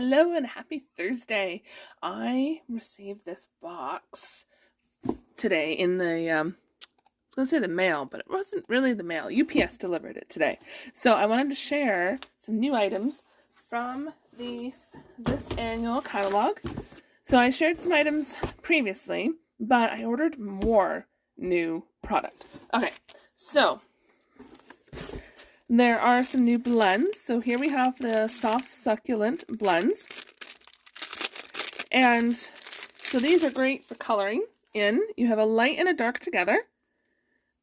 Hello and happy Thursday. I received this box today in the, I was going to say the mail, but it wasn't really the mail. UPS delivered it today. So I wanted to share some new items from this annual catalog. So I shared some items previously, but I ordered more new product. Okay, so there are some new blends. So here we have the soft succulent blends. And so these are great for coloring in. You have a light and a dark together.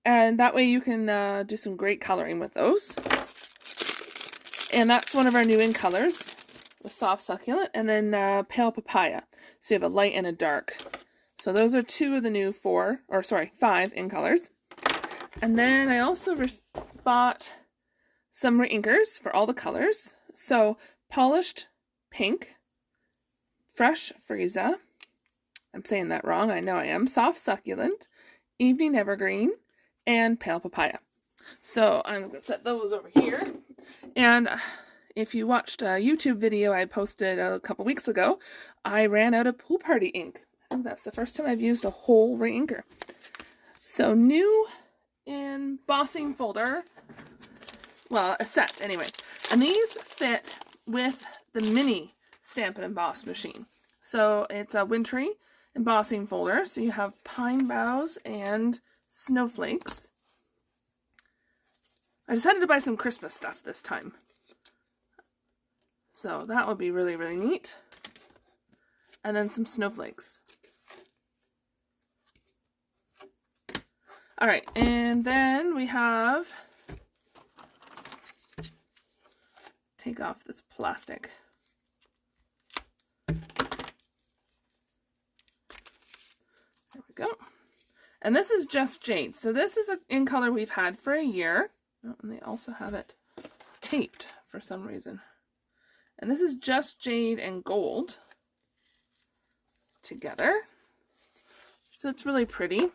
And that way you can do some great coloring with those. And that's one of our new in colors, the soft succulent, and then pale papaya. So you have a light and a dark. So those are two of the new 5 in colors. And then I also bought some reinkers for all the colors. So polished pink, fresh frieza, I'm saying that wrong, I know I am, soft succulent, evening evergreen, and pale papaya. So I'm going to set those over here. And if you watched a YouTube video I posted a couple weeks ago, I ran out of pool party ink. I think that's the first time I've used a whole reinker. So new embossing folder. Well, a set, anyway. And these fit with the mini Stampin' Emboss machine. So it's a wintry embossing folder. So you have pine boughs and snowflakes. I decided to buy some Christmas stuff this time. So that would be really, really neat. And then some snowflakes. All right, and then we have... Take off this plastic. There we go. And this is just jade. So this is in color we've had for a year. Oh, and they also have it taped for some reason. And this is just jade and gold together. So it's really pretty.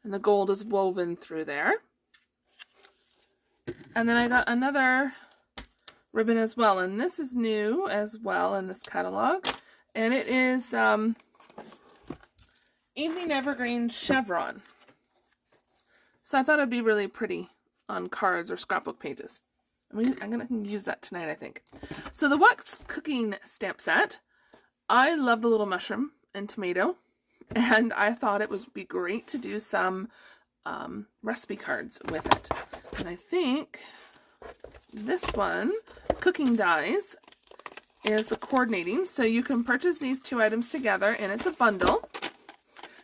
And the gold is woven through there. And then I got another ribbon as well, and this is new as well in this catalog, and it is Evening Evergreen Chevron. So I thought it'd be really pretty on cards or scrapbook pages. I'm gonna use that tonight, I think. So the Wax Cooking Stamp Set, I love the little mushroom and tomato, and I thought it would be great to do some recipe cards with it. And I think this one, Cooking Dies, is the coordinating. So you can purchase these two items together, and it's a bundle.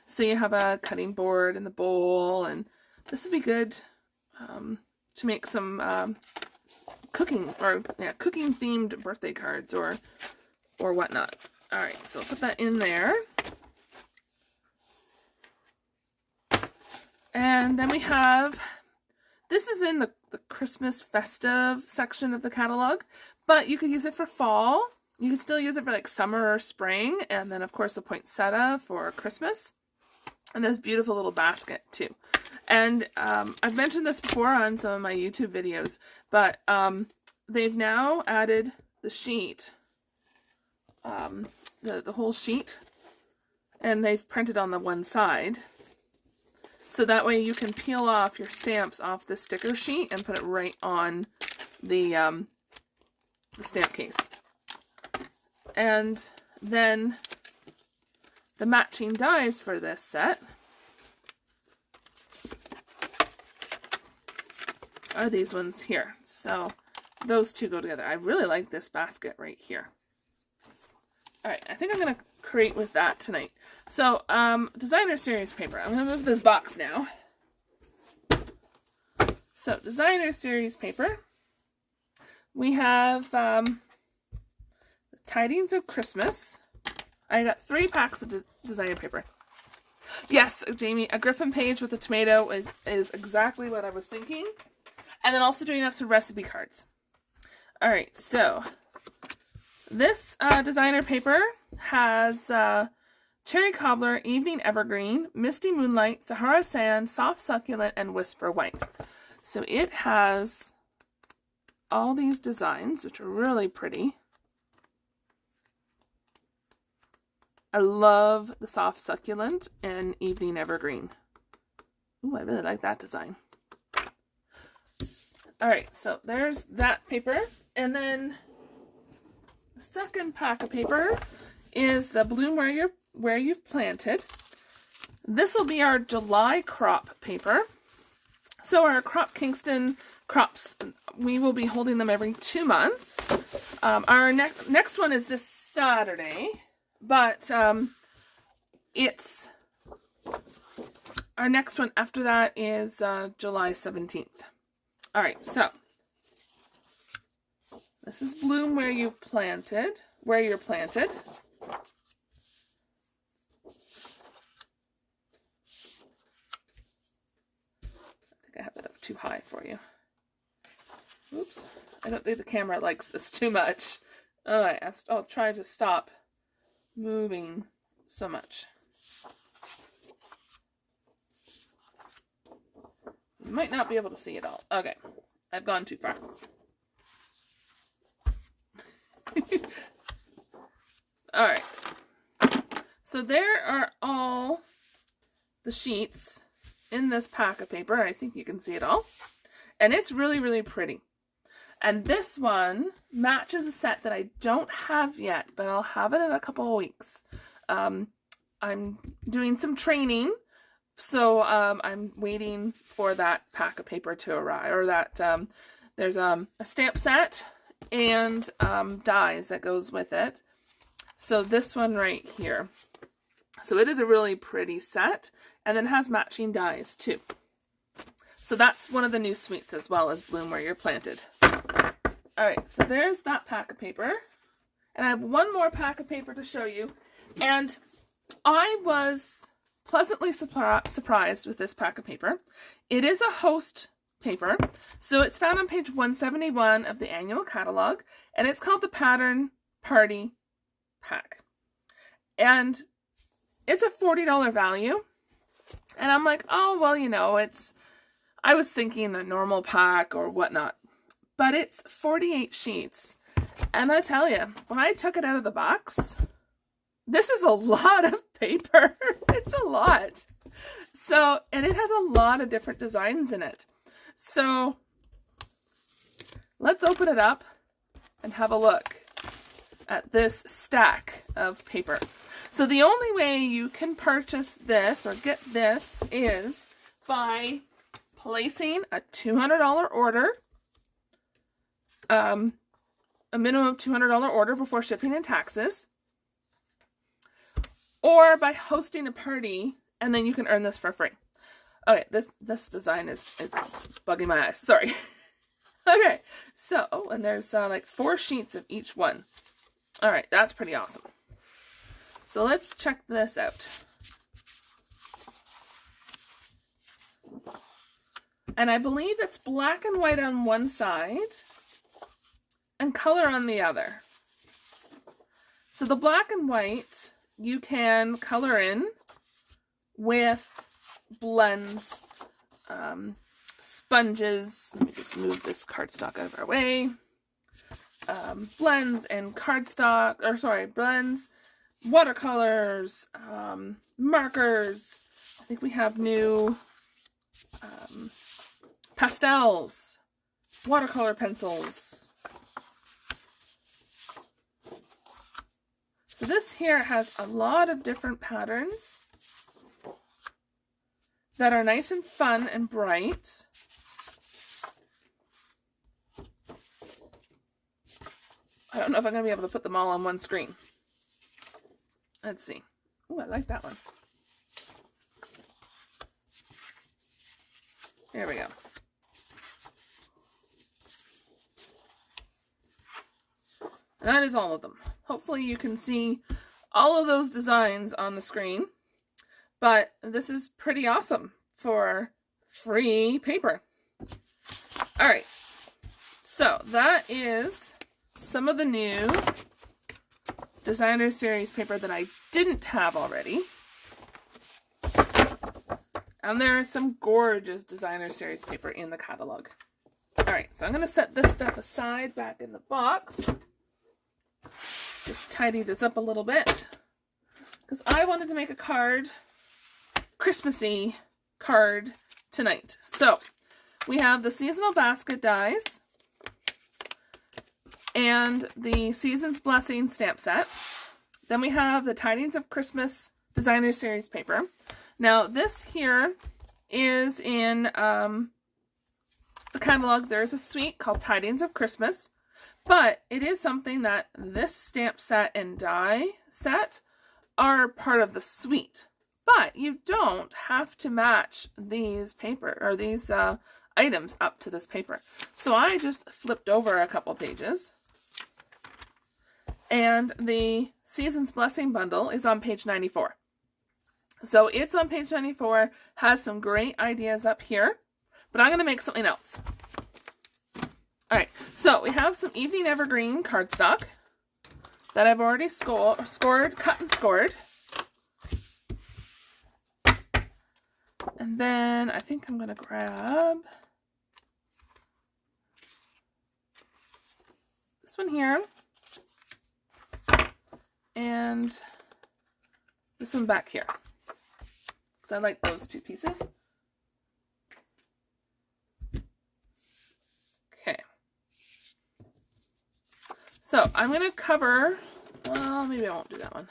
So you have a cutting board and the bowl, and this would be good to make some cooking themed birthday cards or whatnot. All right, so I'll put that in there. And then we have, this is in the Christmas festive section of the catalog, but you could use it for fall. You can still use it for like summer or spring, and then of course the poinsettia for Christmas. And this beautiful little basket too. And I've mentioned this before on some of my YouTube videos, but they've now added the sheet, the whole sheet, and they've printed on the one side. So that way you can peel off your stamps off the sticker sheet and put it right on the stamp case. And then the matching dies for this set are these ones here. So those two go together. I really like this basket right here. All right, I think I'm going to create with that tonight. So, designer series paper. I'm going to move this box now. So, designer series paper. We have Tidings of Christmas. I got 3 packs of designer paper. Yes, Jamie, a Griffin page with a tomato is exactly what I was thinking. And then also doing up some recipe cards. All right, so this designer paper has Cherry Cobbler, Evening Evergreen, Misty Moonlight, Sahara Sand, Soft Succulent, and Whisper White. So it has all these designs, which are really pretty. I love the soft succulent and evening evergreen. Ooh, I really like that design. All right, so there's that paper. And then the second pack of paper is the Bloom Where You've Planted. This will be our July crop paper. So our Crop Kingston crops, we will be holding them every 2 months. Our next one is this Saturday, but it's our next one after that is July 17th. All right, so this is Bloom Where You're Planted. I think I have it up too high for you. Oops, I don't think the camera likes this too much. Oh, I'll try to stop moving so much. You might not be able to see it all. Okay, I've gone too far. All right. So there are all the sheets in this pack of paper. I think you can see it all. And it's really, really pretty. And this one matches a set that I don't have yet, but I'll have it in a couple of weeks. I'm doing some training, so I'm waiting for that pack of paper to arrive, or that there's a stamp set and dies that goes with it. So this one right here. So it is a really pretty set, and then has matching dies too. So that's one of the new suites, as well as Bloom Where You're Planted. All right, so there's that pack of paper. And I have one more pack of paper to show you. And I was pleasantly surprised with this pack of paper. It is a host paper. So it's found on page 171 of the Annual Catalogue. And it's called the Pattern Party Pack. And it's a $40 value. And I'm like, oh, well, you know, I was thinking the normal pack or whatnot. But it's 48 sheets. And I tell you, when I took it out of the box, this is a lot of paper. It's a lot. So, and it has a lot of different designs in it. So, let's open it up and have a look at this stack of paper. So the only way you can purchase this or get this is by placing a $200 order, a minimum of $200 order before shipping and taxes, or by hosting a party, and then you can earn this for free. Okay, this design is bugging my eyes. Sorry. Okay, so, oh, and there's like 4 sheets of each one. All right, that's pretty awesome. So let's check this out. And I believe it's black and white on one side and color on the other. So the black and white you can color in with blends, sponges. Let me just move this cardstock out of our way. Blends and cardstock, or sorry, blends, watercolors, markers. I think we have new pastels, watercolor pencils. So this here has a lot of different patterns that are nice and fun and bright. I don't know if I'm going to be able to put them all on one screen. Let's see. Ooh, I like that one. There we go. And that is all of them. Hopefully you can see all of those designs on the screen. But this is pretty awesome for free paper. All right. So that is some of the new designer series paper that I didn't have already. And there is some gorgeous designer series paper in the catalog. All right, so I'm going to set this stuff aside back in the box. Just tidy this up a little bit, because I wanted to make a card, Christmassy card tonight. So we have the seasonal basket dies and the Season's Blessing stamp set. Then we have the Tidings of Christmas Designer Series paper. Now this here is in the catalog. There's a suite called Tidings of Christmas, but it is something that this stamp set and die set are part of the suite. But you don't have to match these paper or these items up to this paper. So I just flipped over a couple pages, and the Season's Blessing bundle is on page 94. So it's on page 94, has some great ideas up here, but I'm going to make something else. Alright, so we have some Evening Evergreen cardstock that I've already cut and scored. And then I think I'm going to grab this one here and this one back here, because I like those two pieces. Okay. So I'm going to cover, well, maybe I won't do that one.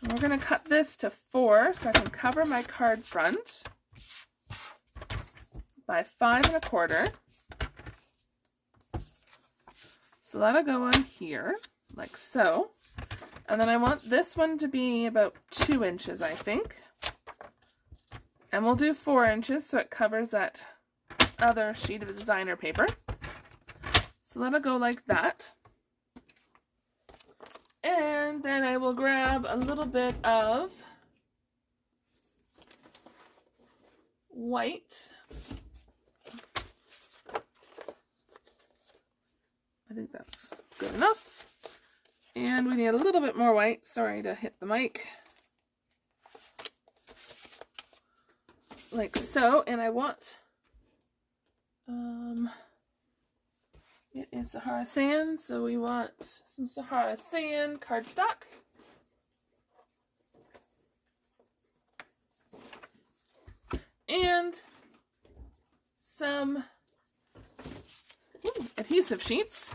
We're going to cut this to 4 so I can cover my card front by 5 1/4. So that'll go on here, like so. And then I want this one to be about 2 inches, I think. And we'll do 4 inches so it covers that other sheet of designer paper. So that'll go like that. And then I will grab a little bit of white. I think that's good enough. And we need a little bit more white. Sorry to hit the mic. Like so. And I want, it is Sahara Sand, so we want some Sahara Sand cardstock. And some adhesive sheets.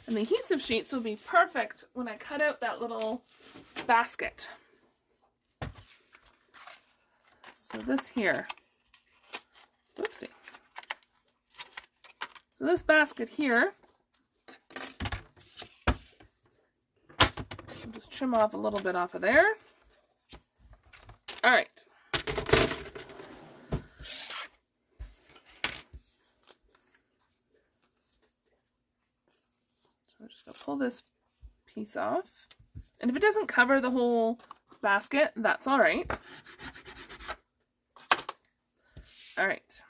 And the adhesive sheets will be perfect when I cut out that little basket. So this here. Oopsie. So this basket here, I'll just trim off a little bit off of there. All right. So we're just going to pull this piece off. And if it doesn't cover the whole basket, that's all right. All right,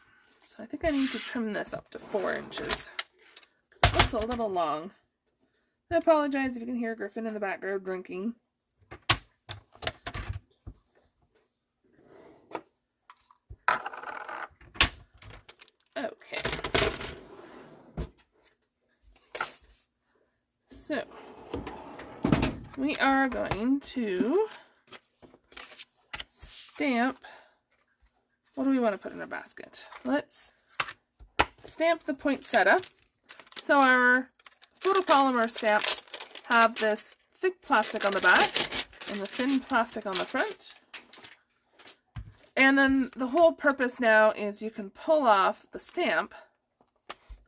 so I think I need to trim this up to 4 inches because it looks a little long. I apologize if you can hear Griffin in the background drinking. Okay. So, we are going to stamp. What do we want to put in our basket? Let's stamp the poinsettia. So our photopolymer stamps have this thick plastic on the back and the thin plastic on the front. And then the whole purpose now is you can pull off the stamp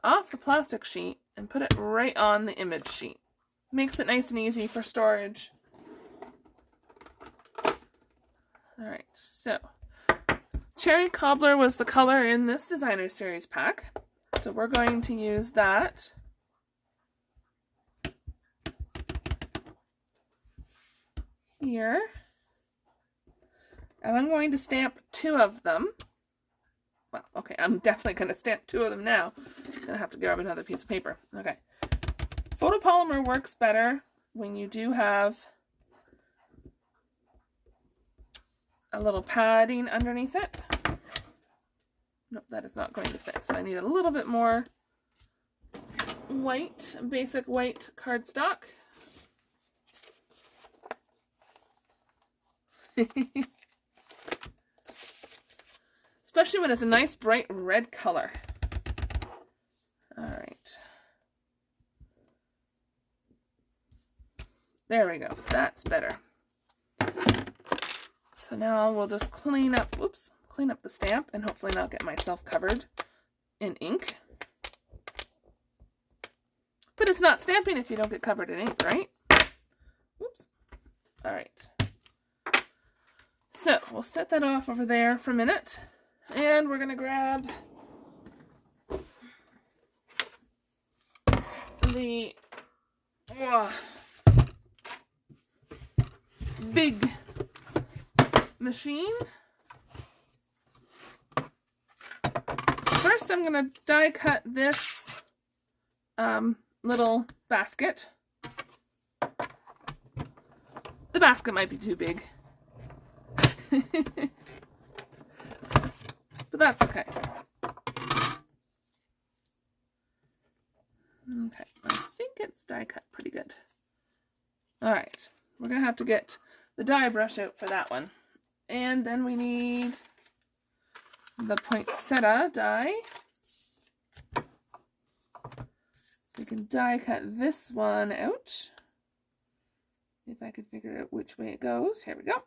off the plastic sheet and put it right on the image sheet. Makes it nice and easy for storage. Alright, so Cherry Cobbler was the color in this designer series pack. So we're going to use that. Here. And I'm going to stamp 2 of them. Well, okay, I'm definitely going to stamp 2 of them now. I'm going to have to grab another piece of paper. Okay. Photopolymer works better when you do have a little padding underneath it. Nope, that is not going to fit. So I need a little bit more white, basic white cardstock. Especially when it's a nice bright red color. All right. There we go. That's better. So now we'll just clean up the stamp and hopefully not get myself covered in ink. But it's not stamping if you don't get covered in ink, right? Oops. All right. So we'll set that off over there for a minute. And we're going to grab the big machine. First, I'm going to die cut this little basket. The basket might be too big. But that's okay. Okay, I think it's die cut pretty good. All right, we're going to have to get the die brush out for that one. And then we need the poinsettia die. So we can die cut this one out. If I could figure out which way it goes. Here we go.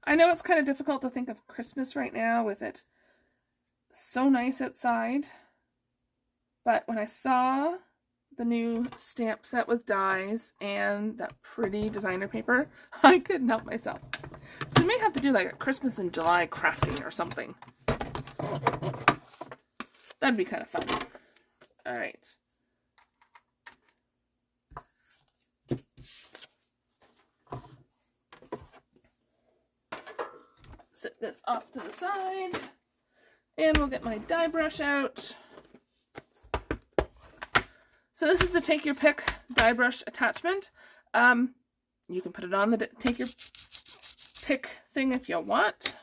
I know it's kind of difficult to think of Christmas right now with it so nice outside, but when I saw the new stamp set with dies and that pretty designer paper, I couldn't help myself. So we may have to do like a Christmas in July crafting or something. That'd be kind of fun. All right. Set this off to the side, and we'll get my die brush out. So this is the take your pick die brush attachment. You can put it on the take your pick thing if you want.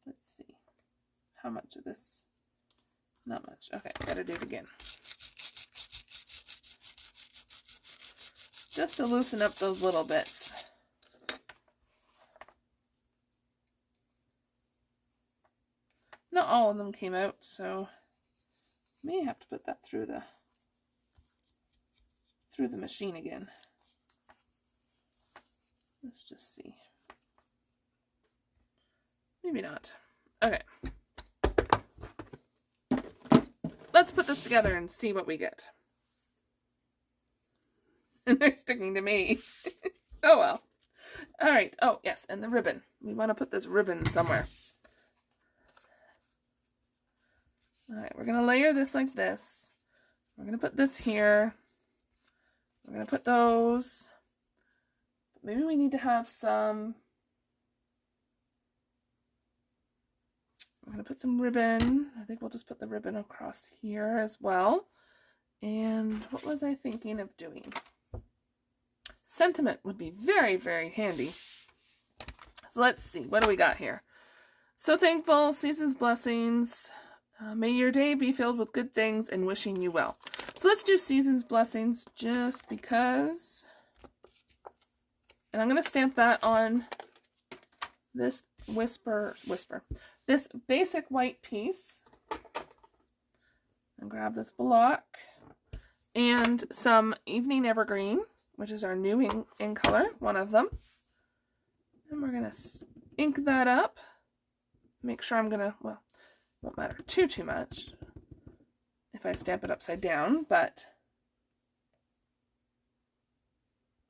Let's see. How much of this? Not much. Okay, gotta do it again. Just to loosen up those little bits. Not all of them came out, so may have to put that through the machine again. Let's just see. Maybe not. Okay. Let's put this together and see what we get. And they're sticking to me. Oh well. All right. Oh yes, and the ribbon. We want to put this ribbon somewhere. All right, we're going to layer this like this. We're going to put this here. We're going to put those. Maybe we need to have some. We're going to put some ribbon. I think we'll just put the ribbon across here as well. And what was I thinking of doing? Sentiment would be very, very handy. So let's see. What do we got here? So thankful, season's blessings. May your day be filled with good things and wishing you well. So let's do season's blessings just because. And I'm going to stamp that on this this basic white piece. And grab this block and some Evening Evergreen, which is our new ink color, one of them. And we're going to ink that up. Make sure I'm going to, well, won't matter too much if I stamp it upside down, but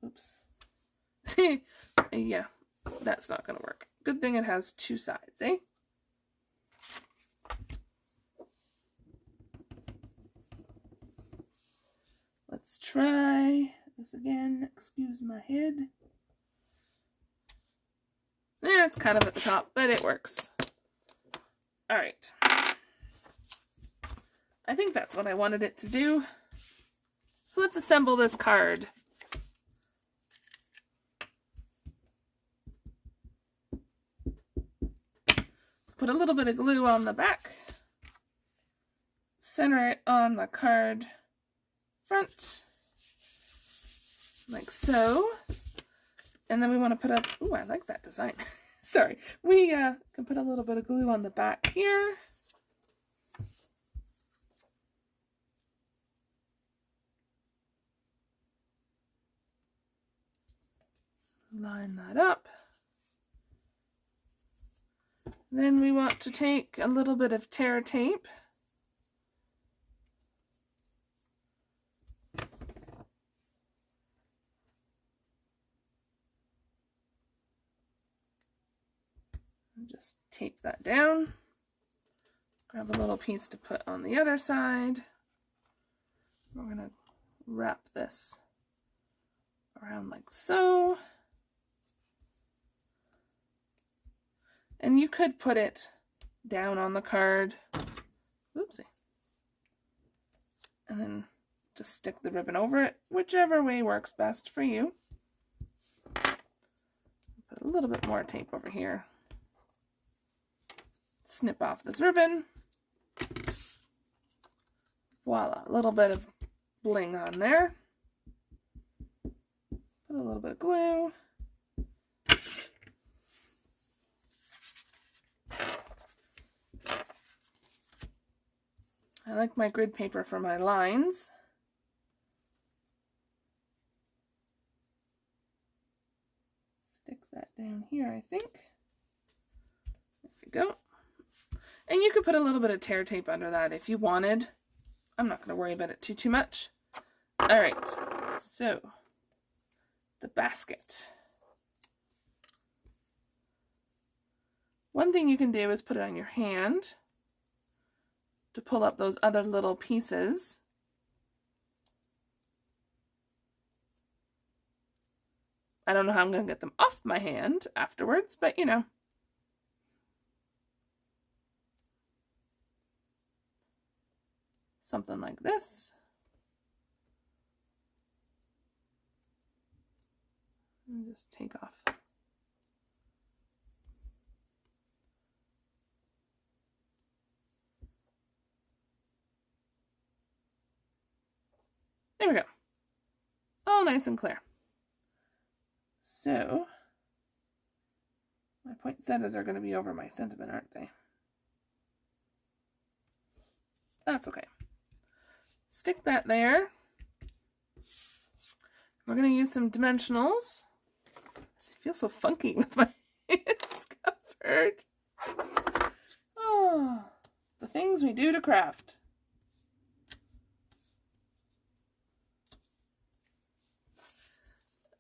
oops. Yeah, that's not going to work. Good thing it has two sides, eh? Let's try this again. Excuse my head. Yeah, it's kind of at the top, but it works. All right. I think that's what I wanted it to do. So let's assemble this card. Put a little bit of glue on the back. Center it on the card front, like so. And then we want to put up, ooh, I like that design. Sorry. We can put a little bit of glue on the back here. Line that up. Then we want to take a little bit of tear tape. And just tape that down. Grab a little piece to put on the other side. We're going to wrap this around like so. And you could put it down on the card. Oopsie. And then just stick the ribbon over it, whichever way works best for you. Put a little bit more tape over here. Snip off this ribbon. Voila, a little bit of bling on there. Put a little bit of glue. I like my grid paper for my lines. Stick that down here, I think. There we go. And you could put a little bit of tear tape under that if you wanted. I'm not going to worry about it too much. All right, so the basket. One thing you can do is put it on your hand to pull up those other little pieces. I don't know how I'm going to get them off my hand afterwards, but you know. Something like this. And just take off. There we go. All nice and clear. So, my poinsettias are going to be over my sentiment, aren't they? That's okay. Stick that there. We're going to use some dimensionals. I feel so funky with my hands covered. Oh, the things we do to craft.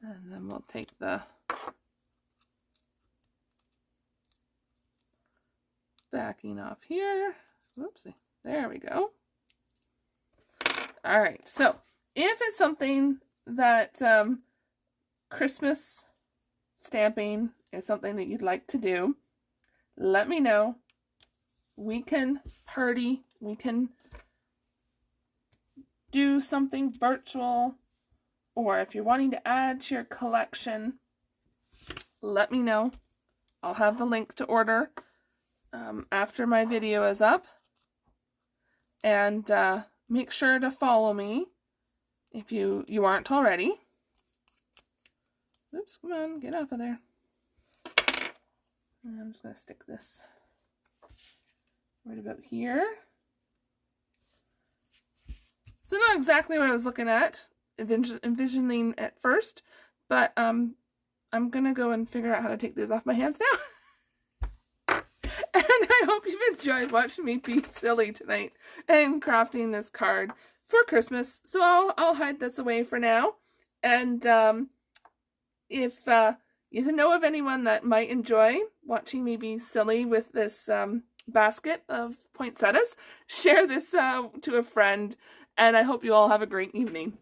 And then we'll take the backing off here. Whoopsie. There we go. All right. So if it's something that Christmas stamping is something that you'd like to do, let me know. We can party. We can do something virtual. Or if you're wanting to add to your collection, let me know. I'll have the link to order after my video is up. And make sure to follow me if you aren't already. Oops, come on, get off of there. And I'm just going to stick this right about here. So not exactly what I was looking at. Envisioning at first, but I'm gonna go and figure out how to take these off my hands now. And I hope you've enjoyed watching me be silly tonight and crafting this card for Christmas. So I'll hide this away for now. And if you know of anyone that might enjoy watching me be silly with this basket of poinsettias, share this to a friend. And I hope you all have a great evening.